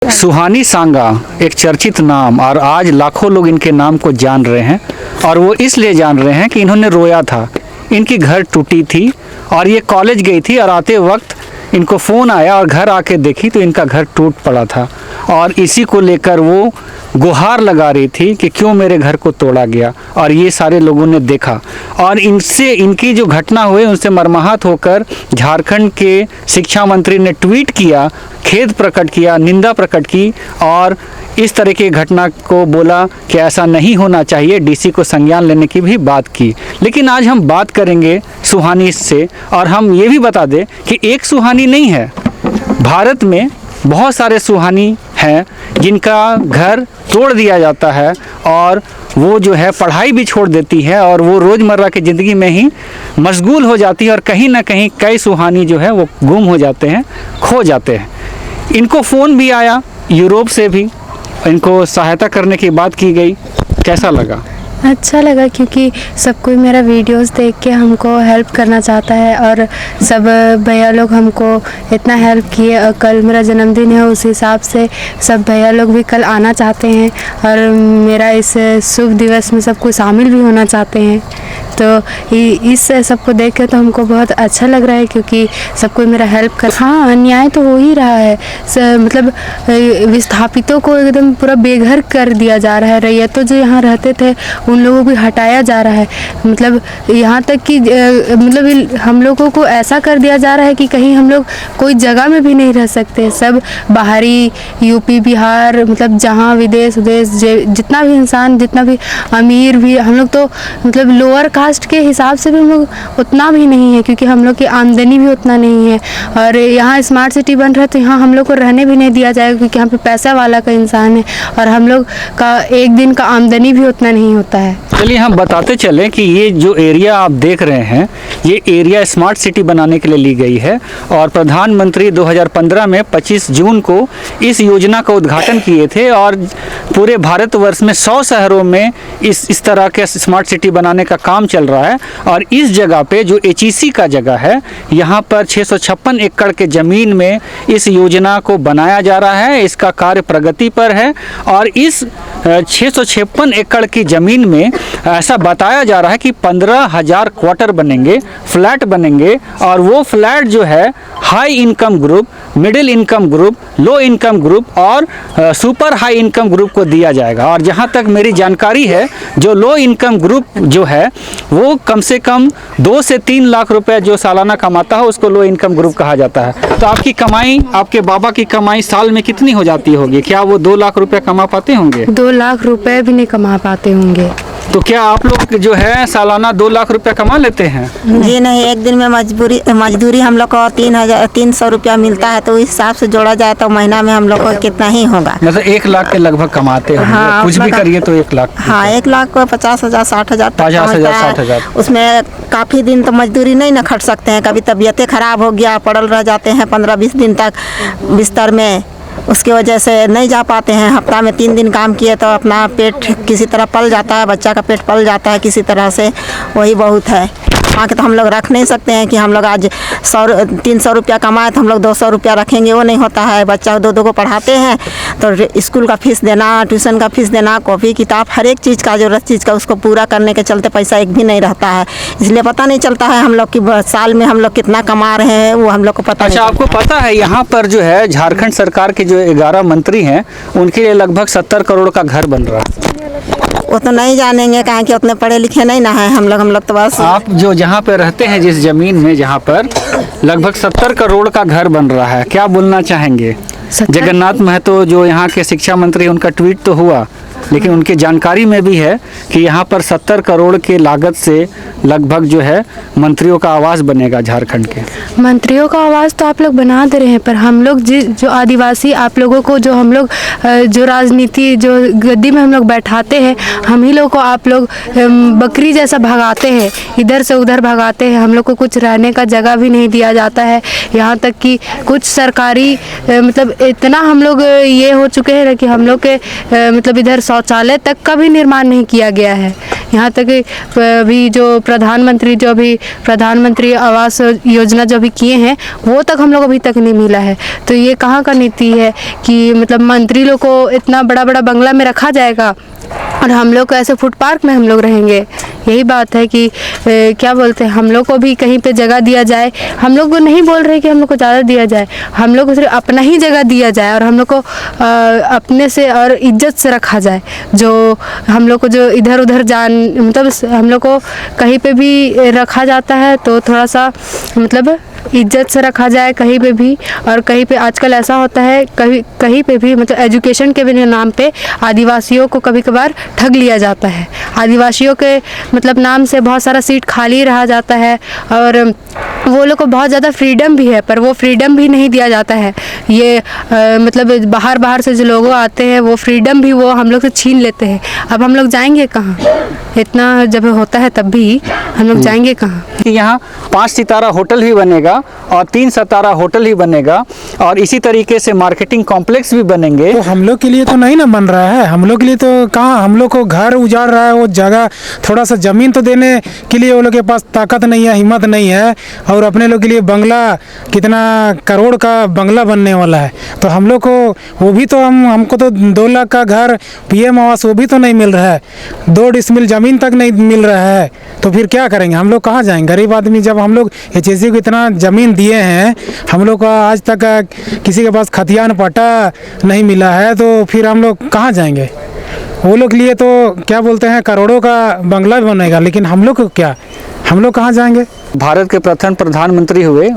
सुहानी सांगा एक चर्चित नाम और आज लाखों लोग इनके नाम को जान रहे हैं और वो इसलिए जान रहे हैं कि इन्होंने रोया था। इनकी घर टूटी थी और ये कॉलेज गई थी और आते वक्त इनको फ़ोन आया और घर आके देखी तो इनका घर टूट पड़ा था और इसी को लेकर वो गुहार लगा रही थी कि क्यों मेरे घर को तोड़ा गया। और ये सारे लोगों ने देखा और इनसे इनकी जो घटना हुई उनसे मर्माहत होकर झारखंड के शिक्षा मंत्री ने ट्वीट किया, खेद प्रकट किया, निंदा प्रकट की और इस तरह की घटना को बोला कि ऐसा नहीं होना चाहिए, डीसी को संज्ञान लेने की भी बात की। लेकिन आज हम बात करेंगे सुहानी से और हम ये भी बता दें कि एक सुहानी नहीं है, भारत में बहुत सारे सुहानी हैं जिनका घर तोड़ दिया जाता है और वो जो है पढ़ाई भी छोड़ देती है और वो रोज़मर्रा की ज़िंदगी में ही मशगूल हो जाती है और कहीं ना कहीं कई सुहानी जो है वो गुम हो जाते हैं, खो जाते हैं। इनको फ़ोन भी आया यूरोप से भी, इनको सहायता करने की बात की गई। कैसा लगा? अच्छा लगा क्योंकि सब कोई मेरा वीडियोस देख के हमको हेल्प करना चाहता है और सब भैया लोग हमको इतना हेल्प किए और कल मेरा जन्मदिन है, उस हिसाब से सब भैया लोग भी कल आना चाहते हैं और मेरा इस शुभ दिवस में सबको शामिल भी होना चाहते हैं। तो इस सबको देख के तो हमको बहुत अच्छा लग रहा है क्योंकि सब कोई मेरा हेल्प कर। हाँ, अन्याय तो हो ही रहा है, मतलब विस्थापितों को एकदम पूरा बेघर कर दिया जा रहा है। रैयतों जो यहाँ रहते थे उन लोगों को हटाया जा रहा है, मतलब यहाँ तक कि मतलब हम लोगों को ऐसा कर दिया जा रहा है कि कहीं हम लोग कोई जगह में भी नहीं रह सकते। सब बाहरी यूपी बिहार मतलब जहाँ विदेश जितना भी इंसान, जितना भी अमीर भी, हम लोग तो मतलब लोअर कास्ट के हिसाब से भी हम लोग उतना भी नहीं है क्योंकि हम लोग की आमदनी भी उतना नहीं है। और यहाँ स्मार्ट सिटी बन रहा है तो यहाँ हम लोग को रहने भी नहीं दिया जाएगा क्योंकि यहाँ पे पैसा वाला का इंसान है और हम लोग का एक दिन का आमदनी भी उतना नहीं होता है। चलिए हम बताते चलें कि ये जो एरिया आप देख रहे हैं ये एरिया स्मार्ट सिटी बनाने के लिए ली गई है और प्रधानमंत्री 2015 में 25 जून को इस योजना का उद्घाटन किए थे और पूरे भारतवर्ष में 100 शहरों में इस तरह के स्मार्ट सिटी बनाने का काम चल रहा है। और इस जगह पे जो HEC का जगह है यहाँ पर 656 एकड़ के ज़मीन में इस योजना को बनाया जा रहा है। इसका कार्य प्रगति पर है और इस 656 एकड़ की ज़मीन में ऐसा बताया जा रहा है कि 15,000 क्वार्टर बनेंगे, फ्लैट बनेंगे और वो फ्लैट जो है high income group, middle income group, low income group और सुपर हाई इनकम ग्रुप को दिया जाएगा। और जहाँ तक मेरी जानकारी है जो लो इनकम ग्रुप जो है वो कम से कम 2 से 3 लाख रुपए जो सालाना कमाता है उसको लो इनकम ग्रुप कहा जाता है। तो आपकी कमाई, आपके बाबा की कमाई साल में कितनी हो जाती होगी? क्या वो 2 लाख रुपए कमा पाते होंगे? 2 लाख रुपए भी नहीं कमा पाते होंगे। तो क्या आप लोग जो है सालाना 2 लाख रुपया कमा लेते हैं? जी नहीं, एक दिन में मजदूरी हम लोग को 300 रुपया मिलता है तो इस हिसाब से जोड़ा जाए तो महीना में हम लोग को कितना ही होगा। मतलब 1 लाख के लगभग कमाते हैं। हाँ, कुछ भी करिए तो 1 लाख। हाँ, 1 लाख को 50,000 60,000 60,000 उसमें काफ़ी दिन तो मजदूरी नहीं ना खट सकते हैं। कभी तबीयतें खराब हो गया, पड़ल रह जाते हैं 15-20 दिन तक बिस्तर में, उसकी वजह से नहीं जा पाते हैं। हफ्ता में 3 दिन काम किए तो अपना पेट किसी तरह पल जाता है, बच्चा का पेट पल जाता है किसी तरह से, वही बहुत है। वहाँ के तो हम लोग रख नहीं सकते हैं कि हम लोग आज 300 रुपया कमाए तो हम लोग 200 रुपया रखेंगे, वो नहीं होता है। बच्चा 2 को पढ़ाते हैं तो स्कूल का फीस देना, ट्यूशन का फीस देना, कॉपी किताब, हर एक चीज़ का जरूरत चीज़ का उसको पूरा करने के चलते पैसा एक भी नहीं रहता है। इसलिए पता नहीं चलता है हम लोग की साल में हम लोग कितना कमा रहे हैं, वो हम लोग को पता नहीं। अच्छा, आपको पता है यहाँ पर जो है झारखंड सरकार के जो 11 मंत्री हैं उनके लिए लगभग 70 करोड़ का घर बन रहा है? वो तो नहीं जानेंगे कहाँ कि उतने पढ़े लिखे नहीं ना है हम लोग तो बस। आप जो जहाँ पे रहते हैं जिस जमीन में जहाँ पर लगभग 70 करोड़ का घर बन रहा है, क्या बोलना चाहेंगे? जगन्नाथ महतो जो यहाँ के शिक्षा मंत्री उनका ट्वीट तो हुआ लेकिन उनकी जानकारी में भी है कि यहाँ पर 70 करोड़ के लागत से लगभग जो है मंत्रियों का आवास बनेगा झारखंड के। मंत्रियों का आवास तो आप लोग बना दे रहे हैं पर हम लोग जो आदिवासी आप लोगों को जो हम लोग जो राजनीति जो गद्दी में हम लोग बैठाते हैं, हम ही लोग को आप लोग बकरी जैसा भगाते हैं, इधर से उधर भगाते हैं। हम लोग को कुछ रहने का जगह भी नहीं दिया जाता है। यहाँ तक कि कुछ सरकारी मतलब इतना हम लोग ये हो चुके हैं कि हम लोग के मतलब इधर शौचालय तक का भी निर्माण नहीं किया गया है। यहाँ तक कि अभी जो प्रधानमंत्री आवास योजना जो अभी किए हैं वो तक हम लोग अभी तक नहीं मिला है। तो ये कहाँ का नीति है कि मतलब मंत्री लोग को इतना बड़ा बड़ा बंगला में रखा जाएगा और हम लोग को ऐसे फुट पार्क में हम लोग रहेंगे। यही बात है कि क्या बोलते हैं, हम लोग को भी कहीं पे जगह दिया जाए। हम लोग को नहीं बोल रहे कि हम लोग को ज़्यादा दिया जाए, हम लोग को सिर्फ अपना ही जगह दिया जाए और हम लोग को अपने से और इज्जत से रखा जाए। जो हम लोग को जो इधर उधर मतलब हम लोग को कहीं पे भी रखा जाता है तो थोड़ा सा मतलब इज्जत से रखा जाए कहीं पे भी। और कहीं पे आजकल ऐसा होता है कहीं पे भी मतलब एजुकेशन के भी नाम पे आदिवासियों को कभी कभार ठग लिया जाता है। आदिवासियों के मतलब नाम से बहुत सारा सीट खाली रहा जाता है और वो लोग को बहुत ज़्यादा फ्रीडम भी है, पर वो फ्रीडम भी नहीं दिया जाता है। ये मतलब बाहर से जो लोग आते हैं वो फ्रीडम भी वो हम लोग से छीन लेते हैं। अब हम लोग जाएंगे कहाँ? इतना जब होता है तब भी हम लोग जाएंगे कहाँ? कि यहाँ 5 सितारा होटल भी बनेगा और 3 सितारा होटल ही बनेगा और इसी तरीके से मार्केटिंग कॉम्प्लेक्स भी बनेंगे। तो हम लोग के लिए तो नहीं ना बन रहा है। हम लोग के लिए तो कहाँ, हम लोग को घर उजाड़ रहा है। वो जगह थोड़ा सा ज़मीन तो देने के लिए वो लोग के पास ताकत नहीं है, हिम्मत नहीं है। और अपने लोग के लिए बंगला, कितना करोड़ का बंगला बनने वाला है। तो हम लोग को वो भी तो हमको तो 2 लाख का घर PM आवास वो भी तो नहीं मिल रहा है। 2 डिसमिल ज़मीन तक नहीं मिल रहा है। तो फिर क्या करेंगे? हम लोग कहाँ जाएंगे? गरीब आदमी, जब हम लोग HSC को इतना ज़मीन दिए हैं, हम लोग का आज तक किसी के पास खतियान पट्टा नहीं मिला है, तो फिर हम लोग कहाँ जाएंगे? वो लोग लिए तो क्या बोलते हैं करोड़ों का बंगला भी बनेगा, लेकिन हम लोग को क्या, हम लोग कहाँ जाएंगे? भारत के प्रथम प्रधानमंत्री हुए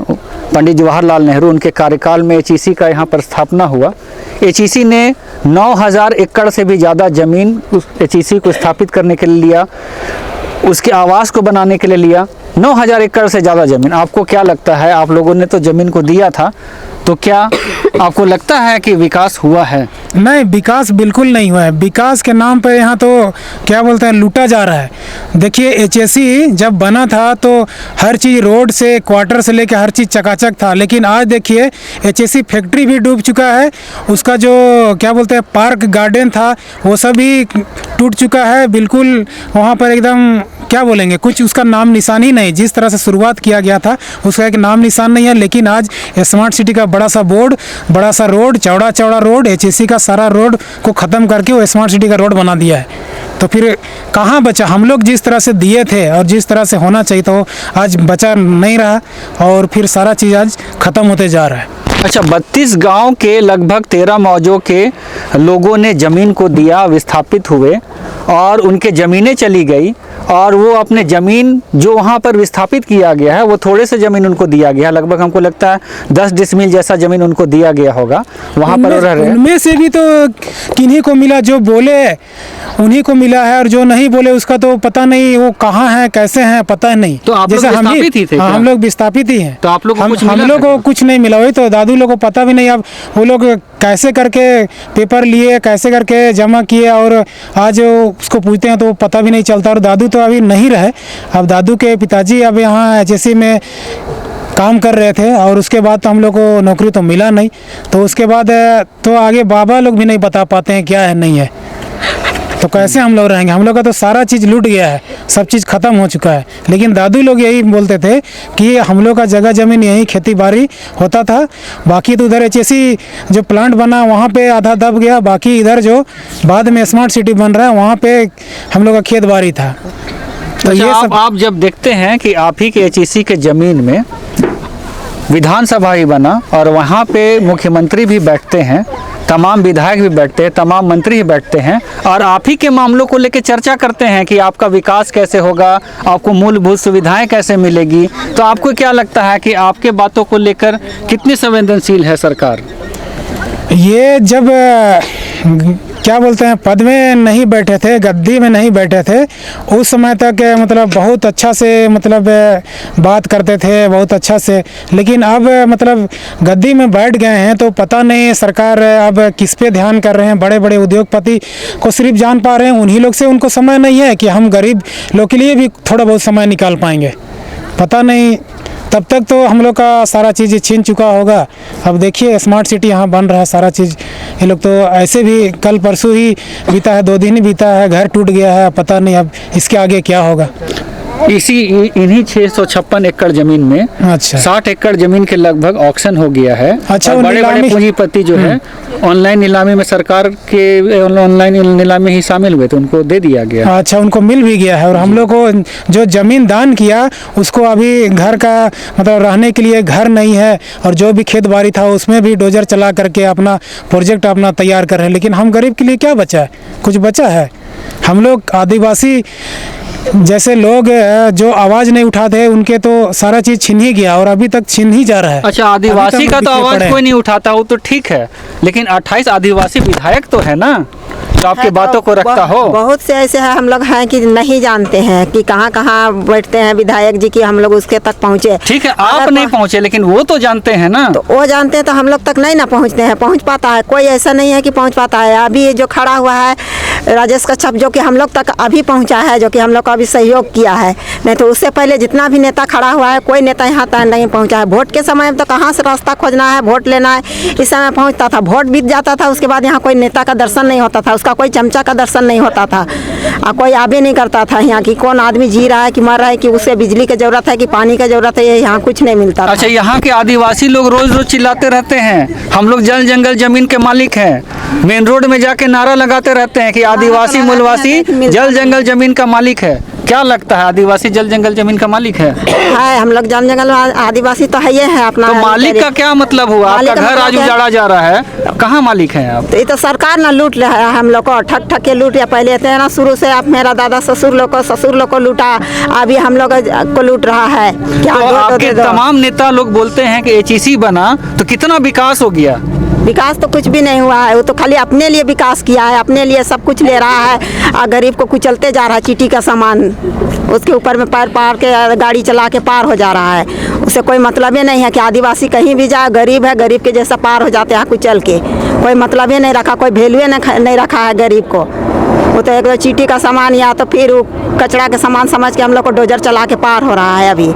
पंडित जवाहरलाल नेहरू, उनके कार्यकाल में HEC का यहाँ पर स्थापना हुआ। HEC ने 9000 एकड़ से भी ज़्यादा ज़मीन उस HEC को स्थापित करने के लिए लिया, उसके आवास को बनाने के लिए लिया। 9000 एकड़ से ज़्यादा ज़मीन। आपको क्या लगता है, आप लोगों ने तो ज़मीन को दिया था, तो क्या आपको लगता है कि विकास हुआ है? नहीं, विकास बिल्कुल नहीं हुआ है। विकास के नाम पे यहाँ तो क्या बोलते हैं लूटा जा रहा है। देखिए HSC जब बना था तो हर चीज़ रोड से, क्वार्टर से लेकर हर चीज़ चकाचक था, लेकिन आज देखिए HSC फैक्ट्री भी डूब चुका है। उसका जो क्या बोलते हैं पार्क गार्डन था वो सब भी टूट चुका है। बिल्कुल वहाँ पर एकदम क्या बोलेंगे, कुछ उसका नाम निशान ही नहीं। जिस तरह से शुरुआत किया गया था उसका एक नाम निशान नहीं है। लेकिन आज स्मार्ट सिटी का बड़ा सा बोर्ड, बड़ा सा रोड, चौड़ा चौड़ा रोड, HSC का सारा रोड को ख़त्म करके वो स्मार्ट सिटी का रोड बना दिया है। तो फिर कहाँ बचा? हम लोग जिस तरह से दिए थे और जिस तरह से होना चाहिए तो आज बचा नहीं रहा और फिर सारा चीज़ आज ख़त्म होते जा रहा है। अच्छा, 32 गांव के लगभग 13 मौजों के लोगों ने ज़मीन को दिया, विस्थापित हुए और उनके ज़मीनें चली गई और वो अपने ज़मीन जो वहाँ पर विस्थापित किया गया है वो थोड़े से ज़मीन उनको दिया गया, लगभग हमको लगता है 10 डिसमिल जैसा ज़मीन उनको दिया गया होगा। वहाँ पर रह रहे हैं। उनमें से भी तो किन्हीं को मिला, जो बोले उन्हीं को मिला है और जो नहीं बोले उसका तो पता नहीं वो कहाँ है, कैसे हैं, पता नहीं। तो आप लोग विस्थापित ही थे? हाँ, हम लोग विस्थापित ही हैं। तो आप लोग हम लोग को कुछ नहीं मिला। वही तो दादू लोग को पता भी नहीं। अब वो लोग कैसे करके पेपर लिए, कैसे करके जमा किए और आज उसको पूछते हैं तो पता भी नहीं चलता। और दादू तो अभी नहीं रहे। अब दादू के पिताजी अब यहाँ HSC में काम कर रहे थे और उसके बाद तो हम लोग को नौकरी तो मिला नहीं। तो उसके बाद तो आगे बाबा लोग भी नहीं बता पाते हैं क्या है नहीं है, तो कैसे हम लोग रहेंगे? हम लोग का तो सारा चीज़ लूट गया है, सब चीज़ ख़त्म हो चुका है। लेकिन दादू लोग यही बोलते थे कि हम लोग का जगह ज़मीन यहीं खेती बाड़ी होता था। बाकी तो उधर HSC जो प्लांट बना वहाँ पे आधा दब गया, बाकी इधर जो बाद में स्मार्ट सिटी बन रहा है वहाँ पे हम लोग का खेत बाड़ी था। तो अच्छा, ये सब आप जब देखते हैं कि आप ही के HEC के ज़मीन में विधानसभा ही बना और वहाँ पे मुख्यमंत्री भी बैठते हैं, तमाम विधायक भी बैठते हैं, तमाम मंत्री भी बैठते हैं और आप ही के मामलों को लेकर चर्चा करते हैं कि आपका विकास कैसे होगा, आपको मूलभूत सुविधाएं कैसे मिलेगी, तो आपको क्या लगता है कि आपके बातों को लेकर कितनी संवेदनशील है सरकार? ये जब क्या बोलते हैं पद में नहीं बैठे थे, गद्दी में नहीं बैठे थे, उस समय तक मतलब बहुत अच्छा से मतलब बात करते थे, बहुत अच्छा से। लेकिन अब मतलब गद्दी में बैठ गए हैं तो पता नहीं सरकार अब किस पे ध्यान कर रहे हैं। बड़े बड़े उद्योगपति को सिर्फ जान पा रहे हैं, उन्हीं लोग से उनको समय नहीं है कि हम गरीब लोग के लिए भी थोड़ा बहुत समय निकाल पाएंगे, पता नहीं। तब तक तो हम लोग का सारा चीज़ छीन चुका होगा। अब देखिए स्मार्ट सिटी यहाँ बन रहा है, सारा चीज़ ये लोग तो ऐसे भी कल परसों ही बीता है, 2 दिन ही बीता है, घर टूट गया है, पता नहीं अब इसके आगे क्या होगा। इन्हीं 656 एकड़ जमीन में अच्छा 60 एकड़ जमीन के लगभग ऑक्शन हो गया है। अच्छा, और वो बड़े बड़े नीलामी- पूंजीपति जो है ऑनलाइन नीलामी में, सरकार के ऑनलाइन नीलामी ही शामिल हुए थे, उनको दे दिया गया। अच्छा, उनको मिल भी गया है। और हम लोग को जो ज़मीन दान किया उसको अभी घर का मतलब रहने के लिए घर नहीं है, और जो भी खेत बाड़ी था उसमें भी डोजर चला करके अपना प्रोजेक्ट अपना तैयार कर रहे हैं। लेकिन हम गरीब के लिए क्या बचा है? कुछ बचा है? हम लोग आदिवासी जैसे लोग जो आवाज़ नहीं उठाते उनके तो सारा चीज़ छीन ही गया, और अभी तक छीन ही जा रहा है। अच्छा, आदिवासी अभी तक का तो पीछे आवाज पड़े कोई हैं। नहीं उठाता, वो तो ठीक है, लेकिन 28 आदिवासी विधायक तो है ना, जो आपकी बातों को रखता हो। बहुत से ऐसे हैं हम लोग हैं कि नहीं जानते हैं कि कहाँ कहाँ बैठते हैं विधायक जी, की हम लोग उसके तक पहुँचे। ठीक है, आप अगर नहीं पहुंचे, लेकिन वो तो जानते हैं ना। तो वो जानते हैं तो हम लोग तक नहीं ना पहुंचते हैं, पहुंच पाता है कोई, ऐसा नहीं है कि पहुंच पाता है। अभी जो खड़ा हुआ है राजेश कच्छप, जो कि हम लोग तक अभी पहुंचा है, जो कि हम लोग का अभी सहयोग किया है, नहीं तो उससे पहले जितना भी नेता खड़ा हुआ है कोई नेता यहाँ तक नहीं पहुंचा है। वोट के समय में तो कहाँ से रास्ता खोजना है, वोट लेना है, इस समय पहुँचता था, वोट बीत जाता था, उसके बाद यहाँ कोई नेता का दर्शन नहीं होता था, उसका कोई चमचा का दर्शन नहीं होता था, कोई आगे नहीं करता था यहाँ की कौन आदमी जी रहा है कि मर रहा है, कि उसे बिजली की जरूरत है कि पानी की जरूरत है, ये यहाँ कुछ नहीं मिलता था। अच्छा, यहाँ के आदिवासी लोग रोज रोज चिल्लाते रहते हैं, हम लोग जल जंगल जमीन के मालिक हैं। मेन रोड में जाके नारा लगाते रहते हैं कि आदिवासी मूलवासी जल जंगल जमीन का मालिक है। क्या लगता है, आदिवासी जल जंगल जमीन का मालिक है? हम लोग जल जंगल आदिवासी तो है ये है अपना। तो मालिक का क्या मतलब हुआ? मालिक आपका का घर मतलब आज क्या? उजाड़ा जा रहा है, कहाँ मालिक हैं आप? तो ये तो सरकार ना लूट रहा है हम लोग को, ठग ठग के लूट, या पहले थे ना शुरू से, आप मेरा दादा ससुर लोग को लूटा, अभी हम लोग को लूट रहा है। क्या तो दो आपके दे दो। तमाम नेता लोग बोलते हैं कि एचईसी बना तो कितना विकास हो गया। विकास तो कुछ भी नहीं हुआ है, वो तो खाली अपने लिए विकास किया है, अपने लिए सब कुछ ले रहा है, और गरीब को कुचलते जा रहा है। चीटी का सामान उसके ऊपर में पैर पार के गाड़ी चला के पार हो जा रहा है, उसे कोई मतलब ही नहीं है कि आदिवासी कहीं भी जाए, गरीब है, गरीब के जैसा पार हो जाते हैं कुचल के, कोई मतलब ही नहीं रखा, कोई वैल्यू नहीं रखा है गरीब को। वो तो एक चीटी का सामान या तो फिर कचरा के सामान समझ के हम लोग को डोजर चला के पार हो रहा है। अभी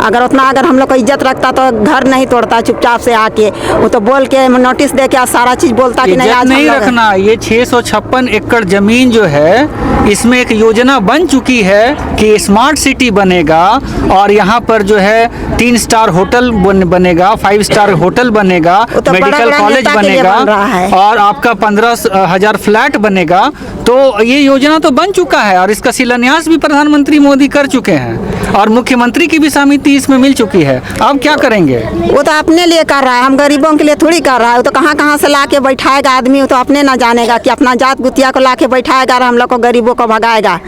अगर हम लोग को इज्जत रखता तो घर नहीं तोड़ता चुपचाप से आके, वो तो बोल के नोटिस दे के सारा चीज बोलता कि नहीं इज्जत आज नहीं हम लोग- रखना। ये 656 एकड़ जमीन जो है, इसमें एक योजना बन चुकी है कि स्मार्ट सिटी बनेगा, और यहाँ पर जो है 3 स्टार होटल बनेगा, 5 स्टार होटल बनेगा, वो तो मेडिकल बड़ा-बड़ा कॉलेज नेता के लिए बनेगा, बन रहा है। और आपका 15,000 फ्लैट बनेगा। तो ये योजना तो बन चुका है, और इसका शिलान्यास भी प्रधानमंत्री मोदी कर चुके हैं, और मुख्यमंत्री की भी सहमति इसमें मिल चुकी है। अब क्या करेंगे? वो तो अपने लिए कर रहा है, हम गरीबों के लिए थोड़ी कर रहा है। वो तो कहाँ कहाँ से ला के बैठाएगा आदमी, वो तो अपने ना जानेगा कि अपना जात गुतिया को ला के बैठाएगा और हम लोग को गरीबों को भगाएगा।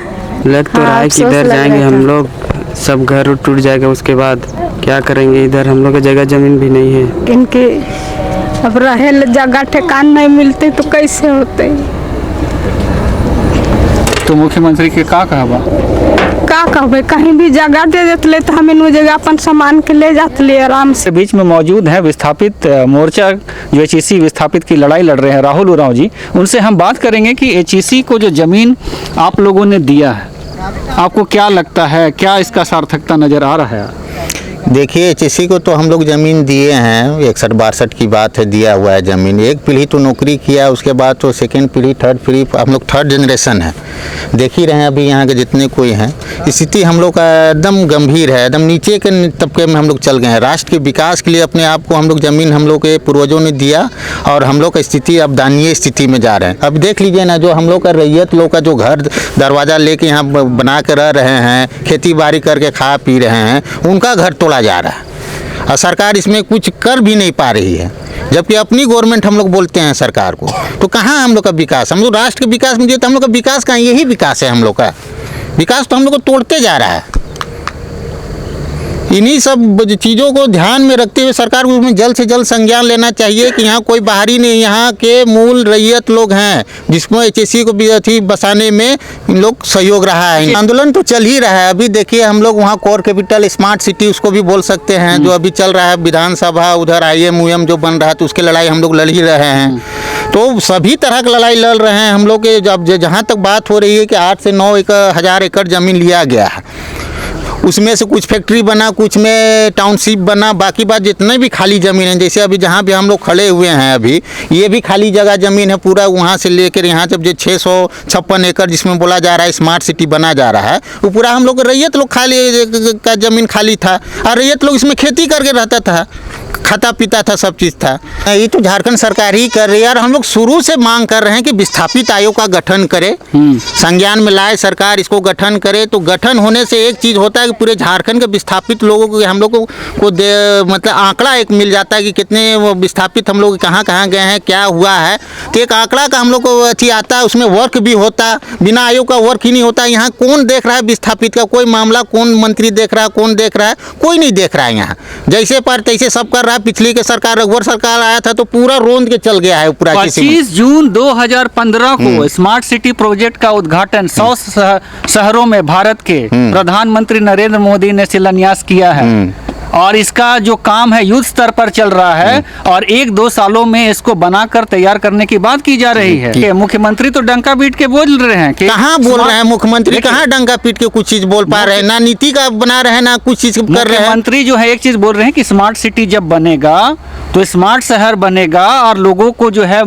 लग तो रहा है कि अफसोस इधर लग जाएंगे रहा था। हम लोग, सब घर टूट जाएगा, उसके बाद क्या करेंगे? इधर हम लोग की जगह जमीन भी नहीं है। इनके अब रहे जगह ठिकान नहीं मिलते तो कैसे होते? तो मुख्यमंत्री के का कहबा? का कहबे, कहीं भी जगह दे देते तो हम इन जगह अपन सामान के ले जाते आराम से। के बीच में मौजूद हैं विस्थापित मोर्चा, जो एचईसी विस्थापित की लड़ाई लड़ रहे हैं, राहुल उरांव जी। उनसे हम बात करेंगे कि एचईसी को जो ज़मीन आप लोगों ने दिया है, आपको क्या लगता है, क्या इसका सार्थकता नज़र आ रहा है? देखिए, एचईसी को तो हम लोग ज़मीन दिए हैं, 61-62 की बात है, दिया हुआ है ज़मीन। एक पीढ़ी तो नौकरी किया, उसके बाद तो सेकेंड पीढ़ी, थर्ड पीढ़ी, हम लोग थर्ड जनरेशन है। देख ही रहे हैं अभी यहाँ के जितने कोई हैं, स्थिति हम लोग का एकदम गंभीर है, एकदम नीचे के तबके में हम लोग चल गए हैं। राष्ट्र के विकास के लिए अपने आप को हम लोग ज़मीन हम लोग के पूर्वजों ने दिया, और हम लोग का स्थिति अब दयनीय स्थिति में जा रहे हैं। अब देख लीजिए ना, जो हम लोग का रैयत लोग का जो घर दरवाज़ा लेके यहाँ बना कर रह रहे हैं, खेती बाड़ी करके खा पी रहे हैं, उनका घर तोड़ा जा रहा है, और सरकार इसमें कुछ कर भी नहीं पा रही है। जबकि अपनी गवर्नमेंट हम लोग बोलते हैं सरकार को, तो कहाँ हम लोग का विकास? हम लोग राष्ट्र के विकास में, तो हम लोग का विकास कहाँ? यही विकास है हम लोग का। विकास तो हम लोग को तोड़ते जा रहा है। इन्हीं सब चीज़ों को ध्यान में रखते हुए सरकार को उसमें जल्द से जल्द संज्ञान लेना चाहिए कि यहाँ कोई बाहरी नहीं, यहाँ के मूल रैयत लोग हैं, जिसमें एचईसी को भी अथी बसाने में इन लोग सहयोग रहा है। आंदोलन तो चल ही रहा है। अभी देखिए, हम लोग वहाँ कोर कैपिटल स्मार्ट सिटी उसको भी बोल सकते हैं, जो अभी चल रहा है विधानसभा, उधर IMUM जो बन रहा है, तो उसके लड़ाई हम लोग लड़ ही रहे हैं। तो सभी तरह की लड़ाई लड़ रहे हैं हम लोग के। जब जहाँ तक बात हो रही है कि 8 से 9 हज़ार एकड़ ज़मीन लिया गया है, उसमें से कुछ फैक्ट्री बना, कुछ में टाउनशिप बना, बाकी बात जितने भी खाली ज़मीन है, जैसे अभी जहाँ भी हम लोग खड़े हुए हैं अभी, ये भी खाली जगह ज़मीन है पूरा, वहाँ से लेकर यहाँ तक जो 656 एकड़ जिसमें बोला जा रहा है स्मार्ट सिटी बना जा रहा है, वो पूरा हम लोग रैयत लोग खाली का ज़मीन खाली था, और रैयत लोग इसमें खेती करके रहता था, खाता पीता था, सब चीज़ था। ये तो झारखंड सरकार ही कर रही है, और हम लोग शुरू से मांग कर रहे हैं कि विस्थापित आयोग का गठन करे, संज्ञान में लाए सरकार, इसको गठन करे। तो गठन होने से एक चीज़ होता है कि पूरे झारखंड के विस्थापित लोगों को हम लोग को मतलब आंकड़ा एक मिल जाता है कि कितने वो विस्थापित हम लोग कहाँ कहाँ गए हैं, क्या हुआ है। तो एक आंकड़ा का हम लोग को अथी आता है, उसमें वर्क भी होता, बिना आयोग का वर्क ही नहीं होता। यहाँ कौन देख रहा है विस्थापित का कोई मामला, कौन मंत्री देख रहा है, कौन देख रहा है, कोई नहीं देख रहा है। यहाँ जैसे पर तैसे सब कर रहा है। पिछली के सरकार रघुवर सरकार आया था तो पूरा रोंद के चल गया है पूरा। 25 जून 2015 को स्मार्ट सिटी प्रोजेक्ट का उद्घाटन 100 शहरों में भारत के प्रधानमंत्री नरेंद्र मोदी ने शिलान्यास किया है, और इसका जो काम है युद्ध स्तर पर चल रहा है, और 1-2 सालों में इसको बनाकर तैयार करने की बात की जा रही है। कि मुख्यमंत्री तो डंका पीट के बोल रहे हैं कि कहाँ बोल रहे हैं मुख्यमंत्री, कहाँ डंका पीट के कुछ चीज बोल पा रहे हैं, ना नीति का बना रहे हैं, ना कुछ चीज कर रहे हैं। मुख्यमंत्री जो है एक चीज बोल रहे हैं कि स्मार्ट सिटी जब बनेगा तो स्मार्ट शहर बनेगा, और लोगों को जो है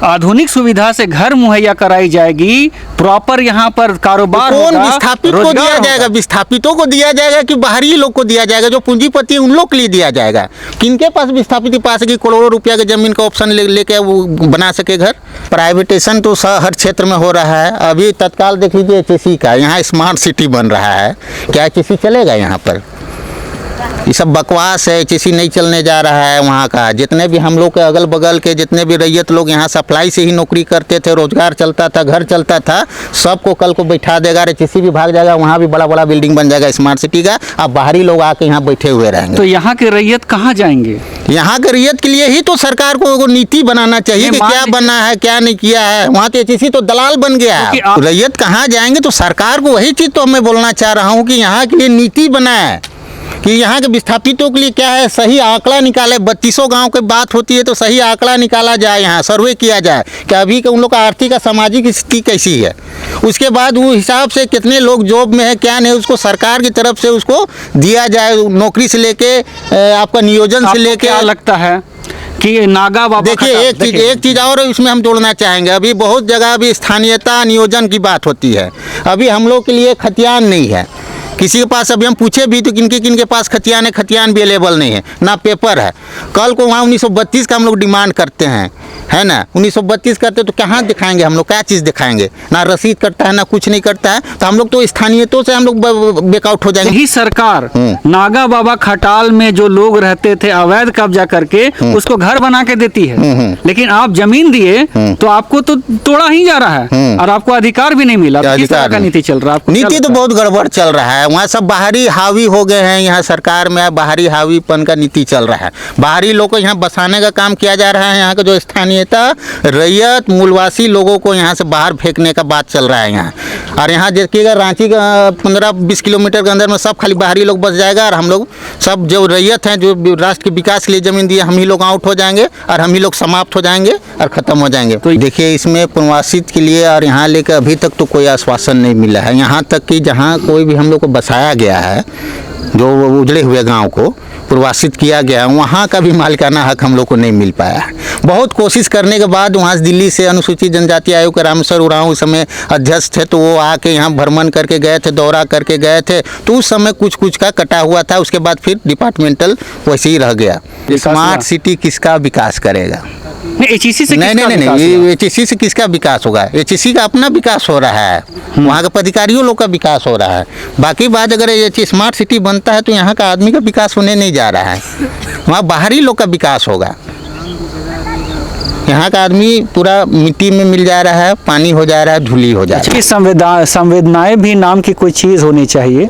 आधुनिक सुविधा से घर मुहैया कराई जाएगी, प्रॉपर यहाँ पर कारोबार कौन होगा, विस्थापित को दिया जाएगा, विस्थापितों को दिया जाएगा कि बाहरी लोग को दिया जाएगा, जो पूंजीपति उन लोग के लिए दिया जाएगा। किनके पास विस्थापित के पास कि करोड़ों रुपया के जमीन का ऑप्शन लेके वो बना सके घर। प्राइवेटेशन तो हर क्षेत्र में हो रहा है। अभी तत्काल देख लीजिए एचएससी का, यहाँ स्मार्ट सिटी बन रहा है, क्या एचएससी चलेगा यहाँ पर? ये सब बकवास है, एचएससी नहीं चलने जा रहा है वहाँ का। जितने भी हम लोग के अगल बगल के जितने भी रैयत लोग यहाँ सप्लाई से ही नौकरी करते थे, रोजगार चलता था, घर चलता था, सबको कल को बैठा देगा, एचएससी भी भाग जाएगा, वहाँ भी बड़ा बड़ा बिल्डिंग बन जाएगा स्मार्ट सिटी का, अब बाहरी लोग आके यहाँ बैठे हुए रहेंगे। तो यहाँ के रैयत कहाँ जाएंगे? यहाँ के रैयत के लिए ही तो सरकार को नीति बनाना चाहिए कि क्या बना है, क्या नहीं किया है। वहाँ तो एचएससी तो दलाल बन गया है। रैयत कहाँ जाएंगे? तो सरकार को वही चीज़ तो मैं बोलना चाह रहा हूँ कि यहाँ के लिए नीति बनाए कि यहाँ के विस्थापितों के लिए क्या है, सही आंकड़ा निकाले। 3200 गांव की बात होती है तो सही आंकड़ा निकाला जाए, यहाँ सर्वे किया जाए कि अभी के उन लोग का आर्थिक और सामाजिक स्थिति कैसी है। उसके बाद वो हिसाब से कितने लोग जॉब में है, क्या नहीं, उसको सरकार की तरफ से उसको दिया जाए, नौकरी से लेके आपका नियोजन से लेके। क्या लगता है कि नागा बाबा, देखिए एक चीज़ और इसमें हम जोड़ना चाहेंगे। अभी बहुत जगह अभी स्थानीयता नियोजन की बात होती है, अभी हम लोग के लिए खतियान नहीं है किसी के पास। अभी हम पूछे भी तो किनके पास खतियान है, खतियान भी अवेलेबल नहीं है, ना पेपर है। कल को वहाँ 1932 का हम लोग डिमांड करते हैं, है ना, 1932 करते तो कहाँ दिखाएंगे हम लोग, क्या चीज़ दिखाएंगे? ना रसीद करता है, ना कुछ नहीं करता है, तो हम लोग तो स्थानीयतों से हम लोग बेकआउट हो जाएंगे। यही सरकार नागा बाबा खटाल में जो लोग रहते थे अवैध कब्जा करके उसको घर बना के देती है, लेकिन आप जमीन दिए तो आपको तो तोड़ा ही जा रहा है और आपको अधिकार भी नहीं मिला। किस तरह का नीति चल रहा है? नीति तो बहुत गड़बड़ चल रहा है। वहाँ सब बाहरी हावी हो गए हैं, यहाँ सरकार में बाहरी हावीपन का नीति चल रहा है। बाहरी लोगों को यहाँ बसाने का काम किया जा रहा है। यहाँ का जो स्थानीयता रैयत मूलवासी लोगों को यहाँ से बाहर फेंकने का बात चल रहा है यहाँ। और यहाँ देखिएगा रांची का 15-20 किलोमीटर के अंदर में सब खाली बाहरी लोग बस जाएगा, और हम लोग सब जो रैयत हैं, जो राष्ट्र के विकास के लिए जमीन दी, हम ही लोग आउट हो जाएंगे और हम ही लोग समाप्त हो जाएंगे और ख़त्म हो जाएंगे। तो देखिए इसमें पुनर्वासित के लिए और यहाँ लेकर अभी तक तो कोई आश्वासन नहीं मिला है। यहाँ तक कि जहाँ कोई भी हम लोग को बसाया गया है, जो उजड़े हुए गांव को पुनर्वासित किया गया, वहाँ का भी मालिकाना हक हम लोग को नहीं मिल पाया। बहुत कोशिश करने के बाद वहाँ से दिल्ली से अनुसूचित जनजाति आयोग के रामेश्वर उरांव उस समय अध्यक्ष थे, तो वो आके यहाँ भ्रमण करके गए थे, दौरा करके गए थे, तो उस समय कुछ का कटा हुआ था। उसके बाद फिर डिपार्टमेंटल वैसे ही रह गया। स्मार्ट सिटी किसका विकास करेगा? एचईसी से नहीं, एचईसी से किसका विकास होगा? एचईसी का अपना विकास हो रहा है, वहाँ के अधिकारियों लोग का विकास हो रहा है। बाकी बात अगर ये स्मार्ट सिटी बनता है तो यहाँ का आदमी का विकास होने नहीं जा रहा है, वहाँ बाहरी लोग का विकास होगा। यहाँ का आदमी पूरा मिट्टी में मिल जा रहा है, पानी हो जा रहा है, धूली हो जा रहा है। संवेदनाएं भी नाम की कोई चीज़ होनी चाहिए।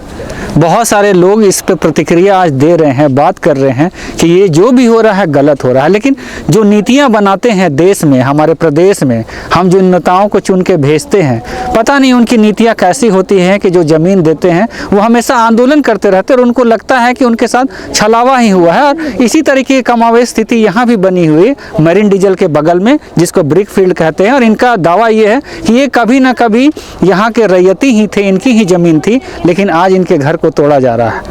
बहुत सारे लोग इस पे प्रतिक्रिया आज दे रहे हैं, बात कर रहे हैं कि ये जो भी हो रहा है गलत हो रहा है, लेकिन जो नीतियां बनाते हैं देश में, हमारे प्रदेश में, हम जो नेताओं को चुन के भेजते हैं, पता नहीं उनकी नीतियां कैसी होती हैं कि जो ज़मीन देते हैं वो हमेशा आंदोलन करते रहते हैं और उनको लगता है कि उनके साथ छलावा ही हुआ है। और इसी तरीके की कमावे स्थिति यहाँ भी बनी हुई मरीन डीजल के बगल में, जिसको ब्रिक फील्ड कहते हैं। और इनका दावा ये है कि ये कभी ना कभी यहाँ के रैयती ही थे, इनकी ही ज़मीन थी, लेकिन आज इनके घर को तोड़ा जा रहा है।